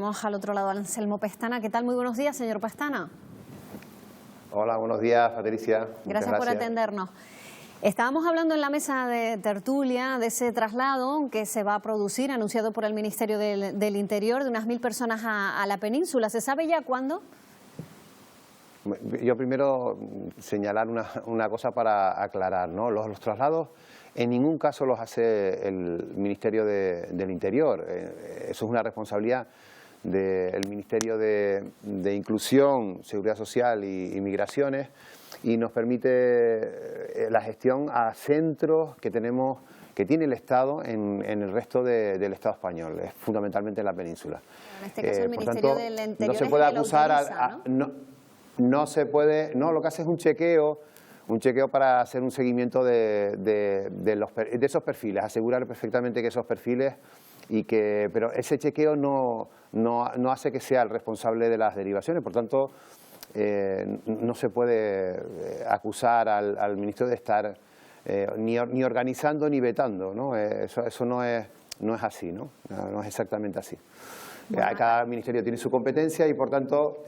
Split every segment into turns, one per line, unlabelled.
Vamos al otro lado, Anselmo Pestana. ¿Qué tal? Muy buenos días, señor Pestana.
Hola, buenos días, Patricia.
Gracias por atendernos. Estábamos hablando en la mesa de tertulia de ese traslado que se va a producir, anunciado por el Ministerio del Interior, de unas 1000 personas a la península. ¿Se sabe ya cuándo?
Yo primero señalar una cosa para aclarar, ¿no? Los traslados en ningún caso los hace el Ministerio del Interior. Eso es una responsabilidad del Ministerio de Inclusión, Seguridad Social y Migraciones, y nos permite la gestión a centros que tiene el Estado en el resto del Estado español, fundamentalmente en la península.
En este caso el Ministerio del Interior
no se puede acusar
¿no?
Lo que hace es un chequeo para hacer un seguimiento de esos perfiles, asegurar perfectamente que esos perfiles pero ese chequeo no hace que sea el responsable de las derivaciones. Por tanto, no se puede acusar al Ministerio de estar ni organizando ni vetando, ¿no? Eso no es así, ¿no? No es exactamente así. Bueno. Cada ministerio tiene su competencia y, por tanto,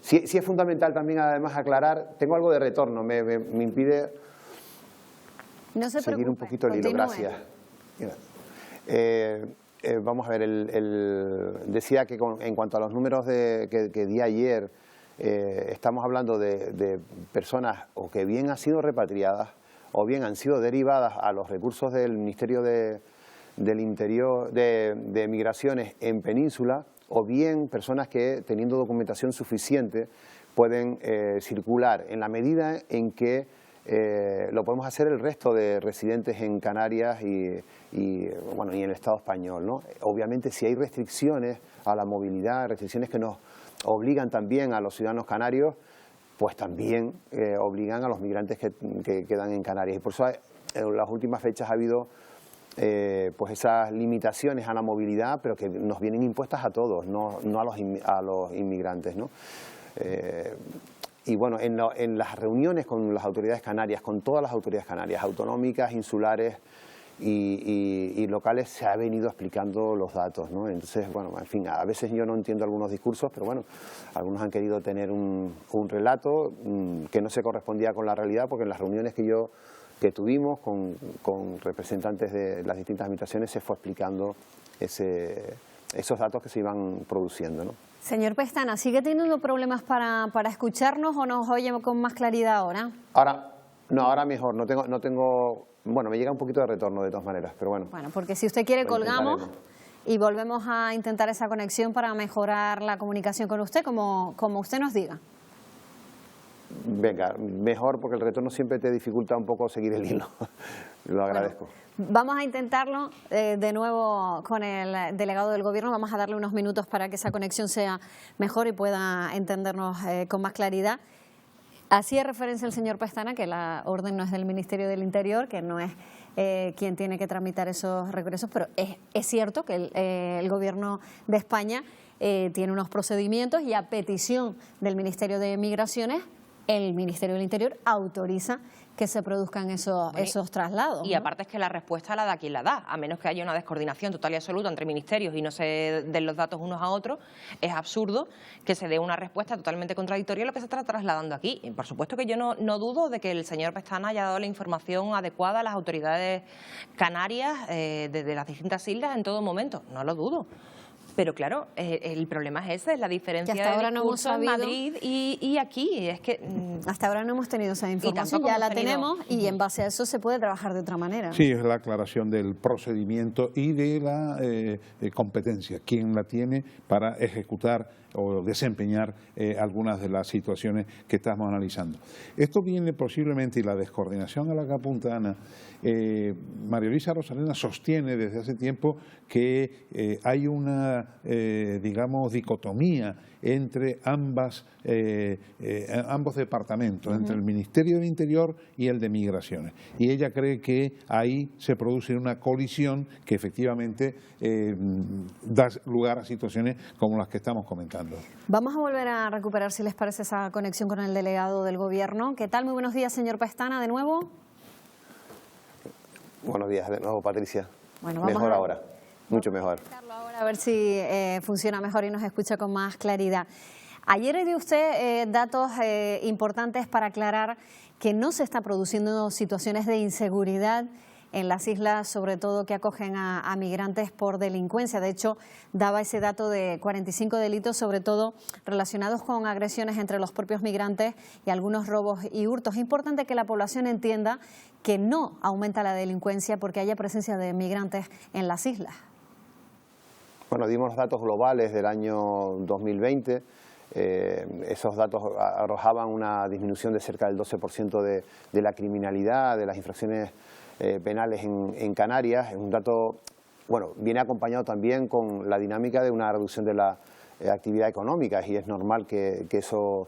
sí es fundamental también, además, aclarar. Tengo algo de retorno, me impide
no se
seguir un poquito el hilo. Gracias. Vamos a ver, decía que en cuanto a los números que di ayer, estamos hablando de personas o que bien han sido repatriadas o bien han sido derivadas a los recursos del Ministerio del Interior, de Migraciones en Península, o bien personas que, teniendo documentación suficiente, pueden circular en la medida en que lo podemos hacer el resto de residentes en Canarias y en el Estado español, ¿no? Obviamente, si hay restricciones a la movilidad, restricciones que nos obligan también a los ciudadanos canarios, pues también obligan a los migrantes que quedan en Canarias. Y por eso en las últimas fechas ha habido pues esas limitaciones a la movilidad, pero que nos vienen impuestas a todos, no a los inmigrantes, ¿no? Y bueno, en las reuniones con las autoridades canarias, con todas las autoridades canarias, autonómicas, insulares y locales, se ha venido explicando los datos, ¿no? Entonces, bueno, en fin, a veces yo no entiendo algunos discursos, pero bueno, algunos han querido tener un relato que no se correspondía con la realidad, porque en las reuniones que tuvimos con representantes de las distintas administraciones se fue explicando esos datos que se iban produciendo, ¿no?
Señor Pestana, ¿sigue teniendo problemas para escucharnos o nos oye con más claridad ahora?
Ahora mejor, no tengo, bueno, me llega un poquito de retorno de todas maneras, pero bueno.
Bueno, porque si usted quiere colgamos y volvemos a intentar esa conexión para mejorar la comunicación con usted, como usted nos diga.
Venga, mejor, porque el retorno siempre te dificulta un poco seguir el hilo. Lo agradezco.
Bueno, vamos a intentarlo de nuevo con el delegado del Gobierno. Vamos a darle unos minutos para que esa conexión sea mejor y pueda entendernos con más claridad. Hacía referencia el señor Pestana que la orden no es del Ministerio del Interior, que no es quien tiene que tramitar esos regresos, pero es cierto que el Gobierno de España tiene unos procedimientos y a petición del Ministerio de Migraciones, el Ministerio del Interior autoriza que se produzcan esos traslados, ¿no?
Y aparte es que la respuesta la da quien la da, a menos que haya una descoordinación total y absoluta entre ministerios y no se den los datos unos a otros, es absurdo que se dé una respuesta totalmente contradictoria a lo que se está trasladando aquí. Y por supuesto que yo no dudo de que el señor Pestana haya dado la información adecuada a las autoridades canarias de las distintas islas en todo momento, no lo dudo. Pero claro, el problema es ese, la diferencia de discurso en Madrid y aquí. Es que
hasta ahora no hemos tenido esa información, ya la tenemos y en base a eso se puede trabajar de otra manera.
Sí, es la aclaración del procedimiento y de la competencia, quién la tiene para ejecutar o desempeñar algunas de las situaciones que estamos analizando. Esto viene posiblemente, y la descoordinación a la que apunta Ana, María Luisa Rosalena sostiene desde hace tiempo que hay una, digamos, dicotomía entre ambos departamentos, entre el Ministerio del Interior y el de Migraciones. Y ella cree que ahí se produce una colisión que efectivamente da lugar a situaciones como las que estamos comentando.
Vamos a volver a recuperar, si les parece, esa conexión con el delegado del Gobierno. ¿Qué tal? Muy buenos días, señor Pestana, de nuevo.
Buenos días de nuevo, Patricia.
Bueno,
mejor ahora. mucho mejor.
Ahora a ver si funciona mejor y nos escucha con más claridad. Ayer dio usted datos importantes para aclarar que no se está produciendo situaciones de inseguridad en las islas, sobre todo que acogen a migrantes por delincuencia. De hecho, daba ese dato de 45 delitos, sobre todo relacionados con agresiones entre los propios migrantes y algunos robos y hurtos. Es importante que la población entienda que no aumenta la delincuencia porque haya presencia de migrantes en las islas.
Bueno, dimos los datos globales del año 2020. Esos datos arrojaban una disminución de cerca del 12% de la criminalidad, de las infracciones penales en Canarias. Es un dato, bueno, viene acompañado también con la dinámica de una reducción de la actividad económica y es normal que eso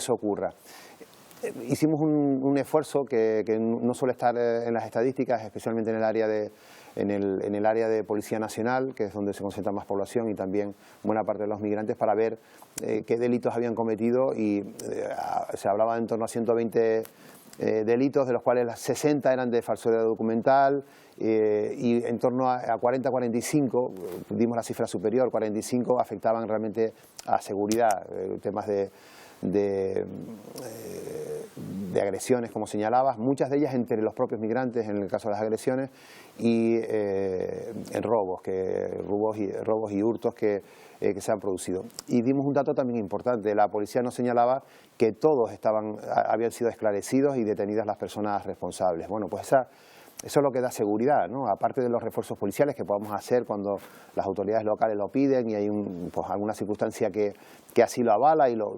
ocurra. Hicimos un esfuerzo que no suele estar en las estadísticas, especialmente en el área de Policía Nacional, que es donde se concentra más población y también buena parte de los migrantes, para ver qué delitos habían cometido y se hablaba de en torno a 120 delitos, de los cuales 60 eran de falsedad documental y en torno a 40-45, dimos la cifra superior, 45 afectaban realmente a seguridad, temas de agresiones, como señalabas, muchas de ellas entre los propios migrantes en el caso de las agresiones y en robos y hurtos que se han producido. Y dimos un dato también importante, la policía nos señalaba que todos habían sido esclarecidos y detenidas las personas responsables. Bueno, pues eso es lo que da seguridad, ¿no? Aparte de los refuerzos policiales que podamos hacer cuando las autoridades locales lo piden y hay alguna circunstancia que así lo avala y los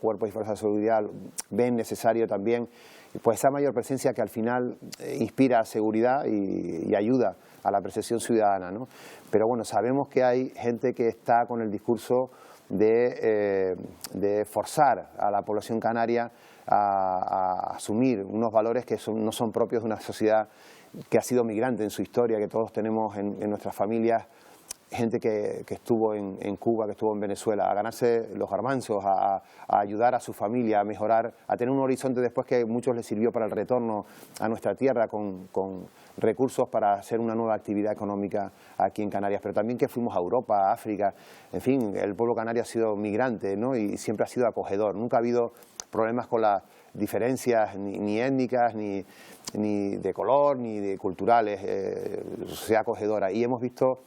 cuerpos y fuerzas de seguridad ven necesario también, pues esa mayor presencia que al final inspira seguridad y ayuda a la percepción ciudadana, ¿no? Pero bueno, sabemos que hay gente que está con el discurso de forzar a la población canaria a asumir unos valores que no son propios de una sociedad que ha sido migrante en su historia, que todos tenemos en nuestras familias, gente que estuvo en Cuba, que estuvo en Venezuela, a ganarse los garbanzos, a ayudar a su familia, a mejorar, a tener un horizonte después que a muchos les sirvió para el retorno a nuestra tierra con recursos para hacer una nueva actividad económica aquí en Canarias, pero también que fuimos a Europa, a África, en fin, el pueblo canario ha sido migrante, ¿no? Y siempre ha sido acogedor, nunca ha habido problemas con las diferencias ni étnicas, ni de color, ni de culturales, sociedad acogedora. Y hemos visto,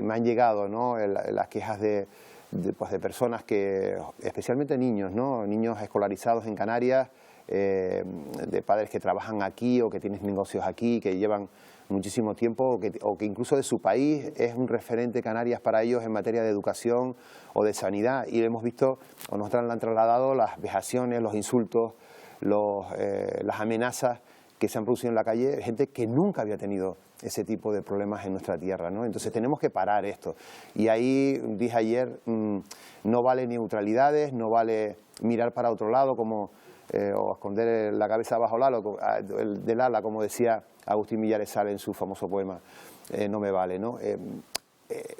me han llegado, ¿no?, las quejas de personas que, especialmente niños, ¿no?, niños escolarizados en Canarias, de padres que trabajan aquí o que tienen negocios aquí, que llevan muchísimo tiempo o que incluso de su país es un referente Canarias para ellos en materia de educación o de sanidad. Y hemos visto, o nos han trasladado las vejaciones, los insultos, las amenazas que se han producido en la calle, gente que nunca había tenido ese tipo de problemas en nuestra tierra, ¿no? Entonces tenemos que parar esto. Y ahí, dije ayer, no vale neutralidades, no vale mirar para otro lado como o esconder la cabeza bajo del ala, como decía Agustín Millares Sala en su famoso poema, no me vale, ¿no?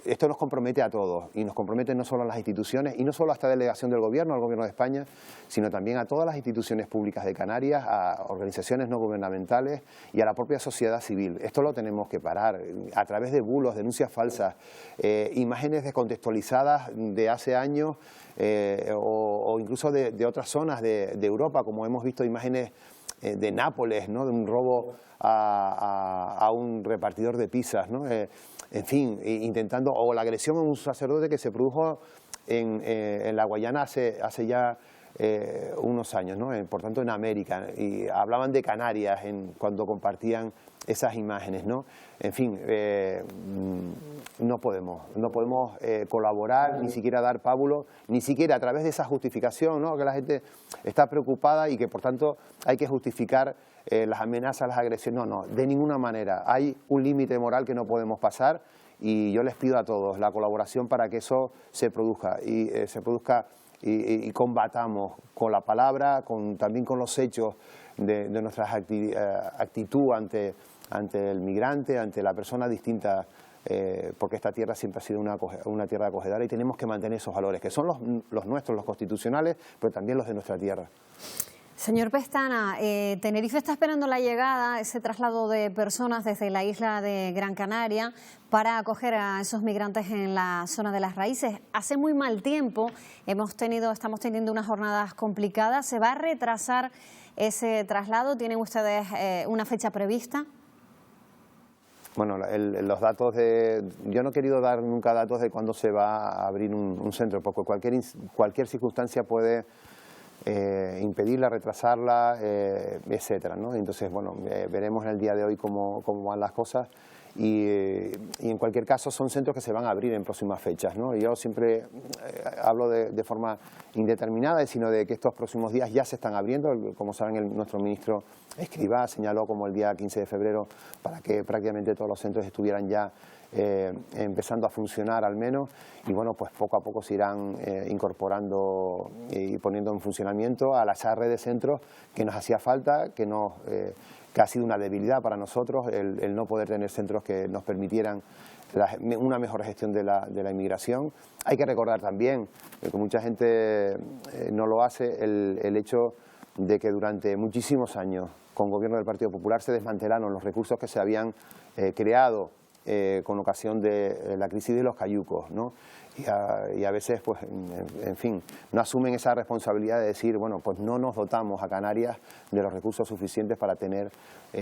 Esto nos compromete a todos y nos compromete no solo a las instituciones y no solo a esta delegación del Gobierno, al Gobierno de España, sino también a todas las instituciones públicas de Canarias, a organizaciones no gubernamentales y a la propia sociedad civil. Esto lo tenemos que parar a través de bulos, denuncias falsas, imágenes descontextualizadas de hace años o incluso de otras zonas de Europa, como hemos visto imágenes de Nápoles, ¿no?, de un robo a un repartidor de pizzas, ¿no? En fin, intentando, o la agresión a un sacerdote que se produjo en la Guayana hace ya unos años, ¿no? Por tanto en América, y hablaban de Canarias cuando compartían esas imágenes, ¿no? En fin, no podemos colaborar, ni siquiera dar pábulo, ni siquiera a través de esa justificación, ¿no?, que la gente está preocupada y que por tanto hay que justificar las amenazas, las agresiones. No, de ninguna manera. Hay un límite moral que no podemos pasar y yo les pido a todos la colaboración para que eso se produzca y combatamos con la palabra, también con los hechos de nuestra actitud ante el migrante, ante la persona distinta, porque esta tierra siempre ha sido una tierra acogedora y tenemos que mantener esos valores, que son los nuestros, los constitucionales, pero también los de nuestra tierra.
Señor Pestana, Tenerife está esperando la llegada, ese traslado de personas desde la isla de Gran Canaria para acoger a esos migrantes en la zona de las Raíces. Hace muy mal tiempo, estamos teniendo unas jornadas complicadas. ¿Se va a retrasar ese traslado? ¿Tienen ustedes una fecha prevista?
Bueno, los datos yo no he querido dar nunca datos de cuándo se va a abrir un centro, porque cualquier circunstancia puede impedirla, retrasarla, etcétera, ¿no? Entonces, bueno, veremos en el día de hoy cómo van las cosas y en cualquier caso son centros que se van a abrir en próximas fechas, ¿no? Yo siempre hablo de forma indeterminada, sino de que estos próximos días ya se están abriendo. Como saben, nuestro ministro Escrivá señaló como el día 15 de febrero para que prácticamente todos los centros estuvieran ya empezando a funcionar al menos, y bueno, pues poco a poco se irán incorporando y poniendo en funcionamiento a la red de centros que nos hacía falta, que ha sido una debilidad para nosotros el no poder tener centros que nos permitieran una mejor gestión de la inmigración. Hay que recordar también, que mucha gente no lo hace, el hecho de que durante muchísimos años con gobierno del Partido Popular se desmantelaron los recursos que se habían creado con ocasión de la crisis de los cayucos, ¿no? Y a veces, pues, en fin, no asumen esa responsabilidad de decir, bueno, pues no nos dotamos a Canarias de los recursos suficientes para tener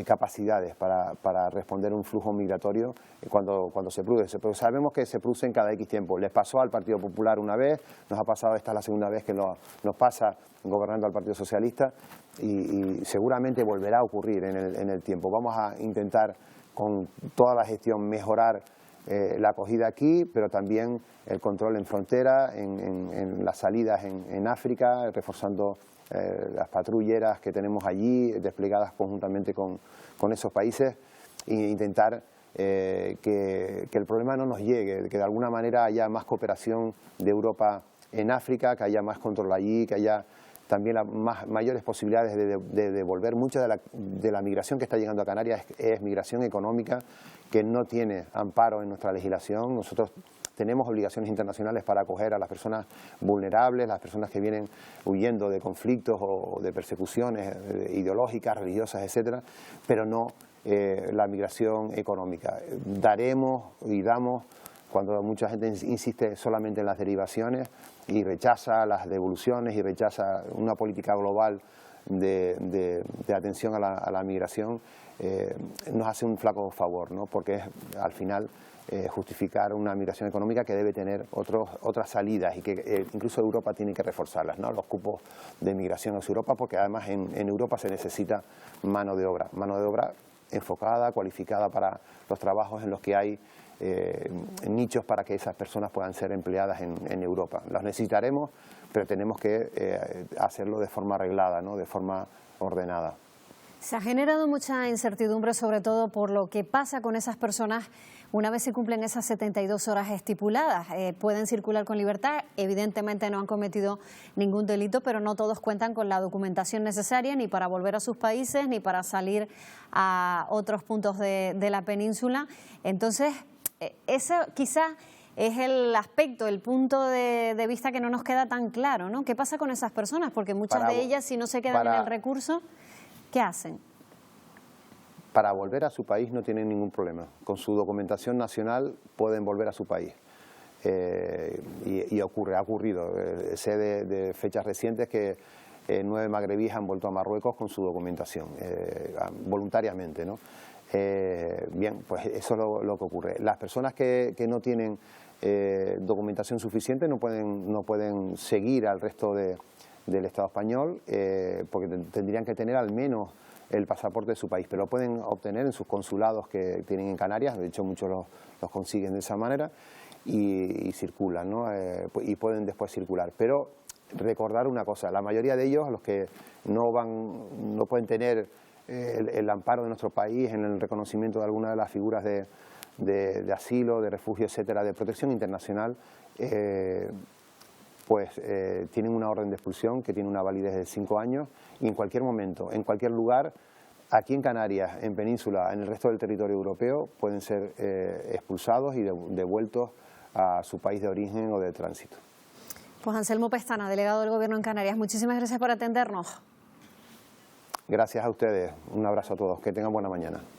capacidades para responder a un flujo migratorio cuando se produce. Pero sabemos que se produce en cada X tiempo. Les pasó al Partido Popular una vez, nos ha pasado, esta es la segunda vez que nos pasa gobernando al Partido Socialista y seguramente volverá a ocurrir en el tiempo. Vamos a intentar con toda la gestión mejorar la acogida aquí, pero también el control en frontera, en las salidas en África, reforzando las patrulleras que tenemos allí, desplegadas conjuntamente con esos países, e intentar que el problema no nos llegue, que de alguna manera haya más cooperación de Europa en África, que haya más control allí, que haya también mayores posibilidades de devolver. Mucha de la migración que está llegando a Canarias es migración económica que no tiene amparo en nuestra legislación. Nosotros tenemos obligaciones internacionales para acoger a las personas vulnerables, las personas que vienen huyendo de conflictos o de persecuciones ideológicas, religiosas, etcétera, pero no la migración económica. Daremos y damos cuando mucha gente insiste solamente en las derivaciones y rechaza las devoluciones y rechaza una política global de atención a la migración, nos hace un flaco favor, ¿no? Porque es al final justificar una migración económica que debe tener otras salidas y que incluso Europa tiene que reforzarlas, ¿no? Los cupos de migración hacia Europa, porque además en Europa se necesita mano de obra enfocada, cualificada para los trabajos en los que hay nichos para que esas personas puedan ser empleadas en Europa. Las necesitaremos, pero tenemos que hacerlo de forma arreglada, ¿no? De forma ordenada.
Se ha generado mucha incertidumbre, sobre todo por lo que pasa con esas personas una vez se cumplen esas 72 horas estipuladas. Pueden circular con libertad, evidentemente no han cometido ningún delito, pero no todos cuentan con la documentación necesaria ni para volver a sus países ni para salir a otros puntos de la península. Entonces, eso quizás es el aspecto, el punto de vista que no nos queda tan claro, ¿no? ¿Qué pasa con esas personas? Porque muchas de ellas, si no se quedan en el recurso, ¿qué hacen?
Para volver a su país no tienen ningún problema. Con su documentación nacional pueden volver a su país. Y ha ocurrido. Sé de fechas recientes que 9 magrebíes han vuelto a Marruecos con su documentación, voluntariamente, ¿no? Bien, pues eso es lo que ocurre. Las personas que no tienen documentación suficiente no pueden seguir al resto del Estado español, porque tendrían que tener al menos el pasaporte de su país, pero lo pueden obtener en sus consulados que tienen en Canarias. De hecho muchos los consiguen de esa manera y circulan, ¿no? Y pueden después circular. Pero recordar una cosa, la mayoría de ellos, los que no pueden tener el amparo de nuestro país en el reconocimiento de alguna de las figuras de asilo, de refugio, etcétera, de protección internacional, tienen una orden de expulsión que tiene una validez de 5 años y en cualquier momento, en cualquier lugar, aquí en Canarias, en Península, en el resto del territorio europeo, pueden ser expulsados y devueltos a su país de origen o de tránsito.
Pues Anselmo Pestana, delegado del Gobierno en Canarias, muchísimas gracias por atendernos.
Gracias a ustedes. Un abrazo a todos. Que tengan buena mañana.